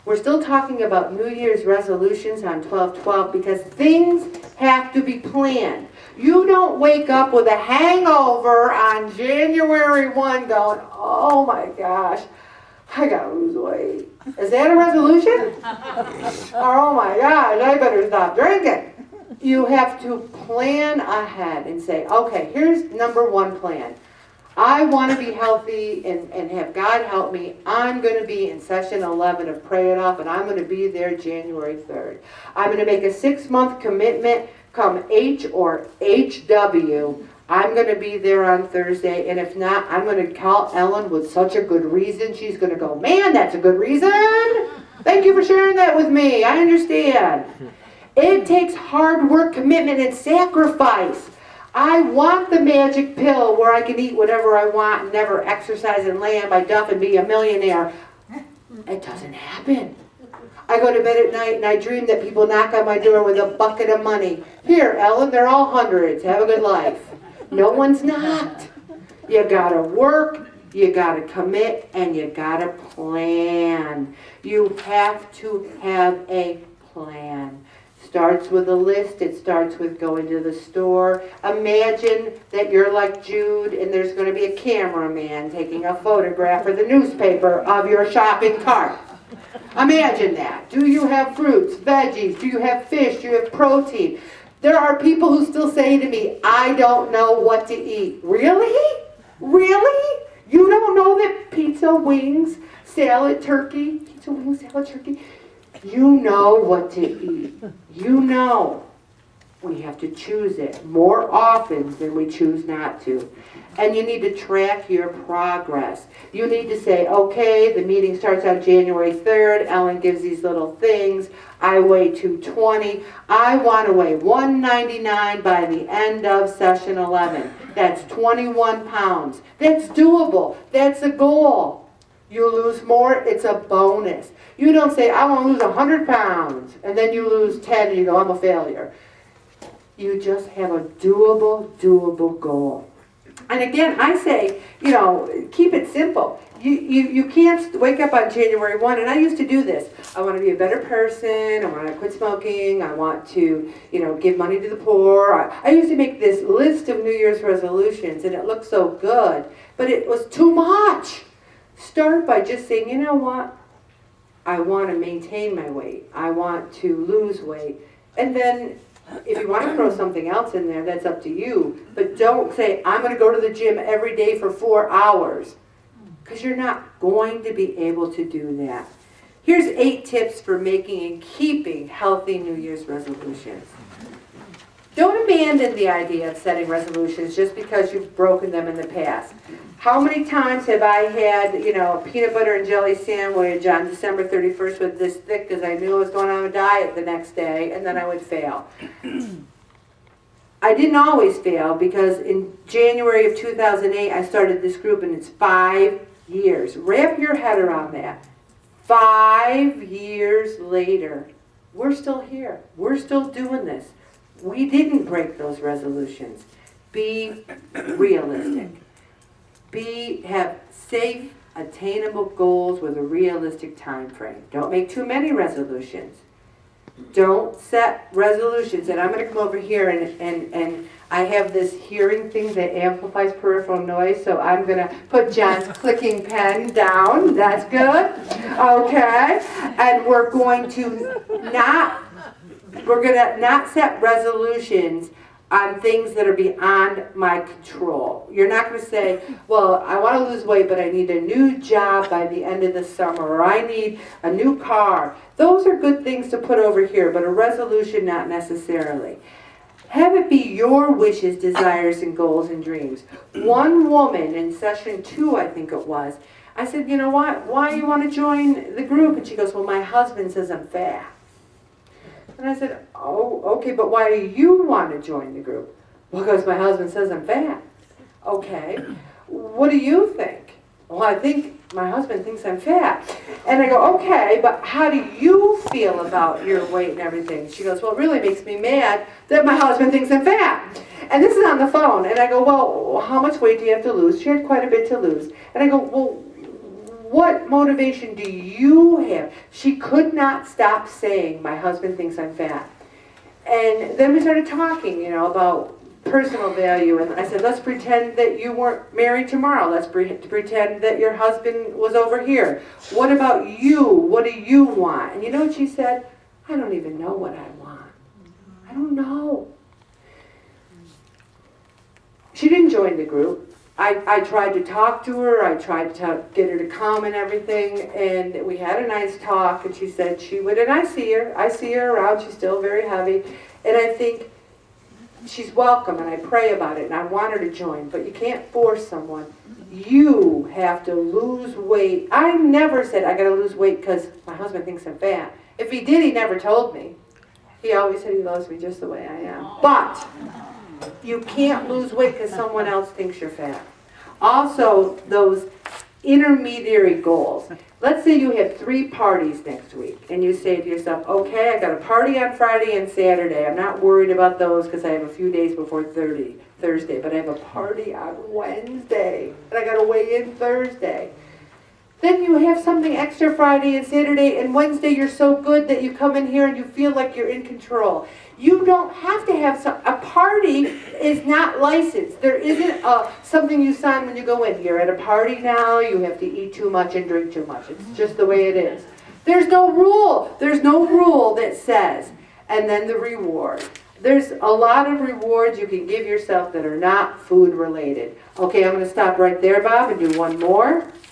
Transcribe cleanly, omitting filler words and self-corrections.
We're still talking about New Year's resolutions on 12/12 because things have to be planned. You don't wake up with a hangover on January 1 going, oh my gosh, I gotta lose weight. Is that a resolution? Or, oh my gosh, I better stop drinking. You have to plan ahead and say, okay, here's number one plan. I want to be healthy and have God help me. I'm going to be in session 11 of Pray It Off, and I'm going to be there January 3rd. I'm going to make a 6-month commitment, come H or HW. I'm going to be there on Thursday, and if not, I'm going to call Ellen with such a good reason. She's going to go, man, that's a good reason. Thank you for sharing that with me. I understand. It takes hard work, commitment, and sacrifice. I want the magic pill where I can eat whatever I want and never exercise and lay on my duff and be a millionaire. It doesn't happen. I go to bed at night and I dream that people knock on my door with a bucket of money. Here, Ellen, they're all hundreds. Have a good life. No one's not. You gotta work, you gotta commit, and you gotta plan. You have to have a plan. Starts with a list. It starts with going to the store. Imagine that you're like Jude and there's going to be a cameraman taking a photograph for the newspaper of your shopping cart. Imagine that. Do you have fruits, veggies? Do you have fish? Do you have protein? There are people who still say to me, I don't know what to eat. Really? Really? You don't know that pizza, wings, salad, turkey, pizza, wings, salad, turkey, you know what to eat. You know. We have to choose it more often than we choose not to. And you need to track your progress. You need to say, okay, the meeting starts on January 3rd. Ellen gives these little things. I weigh 220. I want to weigh 199 by the end of session 11. That's 21 pounds. That's doable. That's a goal. You lose more, it's a bonus. You don't say, I want to lose 100 pounds, and then you lose 10 and you go, I'm a failure. You just have a doable goal. And again, I say, keep it simple. You can't wake up on January 1, and I used to do this. I want to be a better person. I want to quit smoking. I want to, give money to the poor. I used to make this list of New Year's resolutions, and it looked so good, but it was too much. Start by just saying, you know what? I want to maintain my weight. I want to lose weight. And then if you want to throw something else in there, that's up to you. But don't say, I'm going to go to the gym every day for 4 hours. Because you're not going to be able to do that. Here's 8 tips for making and keeping healthy New Year's resolutions. Don't abandon the idea of setting resolutions just because you've broken them in the past. How many times have I had, a peanut butter and jelly sandwich on December 31st with this thick because I knew I was going on a diet the next day, and then I would fail. I didn't always fail because in January of 2008, I started this group, and it's 5 years. Wrap your head around that. 5 years later, we're still here. We're still doing this. We didn't break those resolutions. Be realistic. Have safe, attainable goals with a realistic time frame. Don't make too many resolutions. Don't set resolutions. And I'm going to come over here and I have this hearing thing that amplifies peripheral noise, so I'm going to put John's clicking pen down. That's good. Okay. And we're going to not set resolutions on things that are beyond my control. You're not going to say, well, I want to lose weight, but I need a new job by the end of the summer, or I need a new car. Those are good things to put over here, but a resolution not necessarily. Have it be your wishes, desires, and goals and dreams. One woman in session 2, I think it was, I said, you know what, why do you want to join the group? And she goes, well, my husband says I'm fat. And I said, oh, okay, but why do you want to join the group? Well, because my husband says I'm fat. Okay, what do you think? Well, I think my husband thinks I'm fat. And I go, okay, but how do you feel about your weight and everything? She goes, well, it really makes me mad that my husband thinks I'm fat. And this is on the phone. And I go, well, how much weight do you have to lose? She had quite a bit to lose. And I go, well, What motivation do you have? She could not stop saying, my husband thinks I'm fat. And then we started talking, about personal value. And I said, let's pretend that you weren't married tomorrow. Let's pretend that your husband was over here. What about you? What do you want? And you know what she said? I don't even know what I want. I don't know. She didn't join the group. I tried to talk to her. I tried to get her to come and everything. And we had a nice talk. And she said she would. And I see her around. She's still very heavy. And I think she's welcome. And I pray about it. And I want her to join. But you can't force someone. You have to lose weight. I never said I got to lose weight because my husband thinks I'm fat. If he did, he never told me. He always said he loves me just the way I am. But you can't lose weight because someone else thinks you're fat. Also, those intermediary goals. Let's say you have 3 parties next week, and you say to yourself, okay, I got a party on Friday and Saturday. I'm not worried about those because I have a few days before Thursday, but I have a party on Wednesday, and I got to weigh in Thursday. Then you have something extra Friday and Saturday, and Wednesday you're so good that you come in here and you feel like you're in control. You don't have to have a party is not licensed. There isn't something you sign when you go in. You're at a party now, you have to eat too much and drink too much. It's just the way it is. There's no rule. There's no rule that says. And then the reward. There's a lot of rewards you can give yourself that are not food related. Okay, I'm going to stop right there, Bob, and do one more.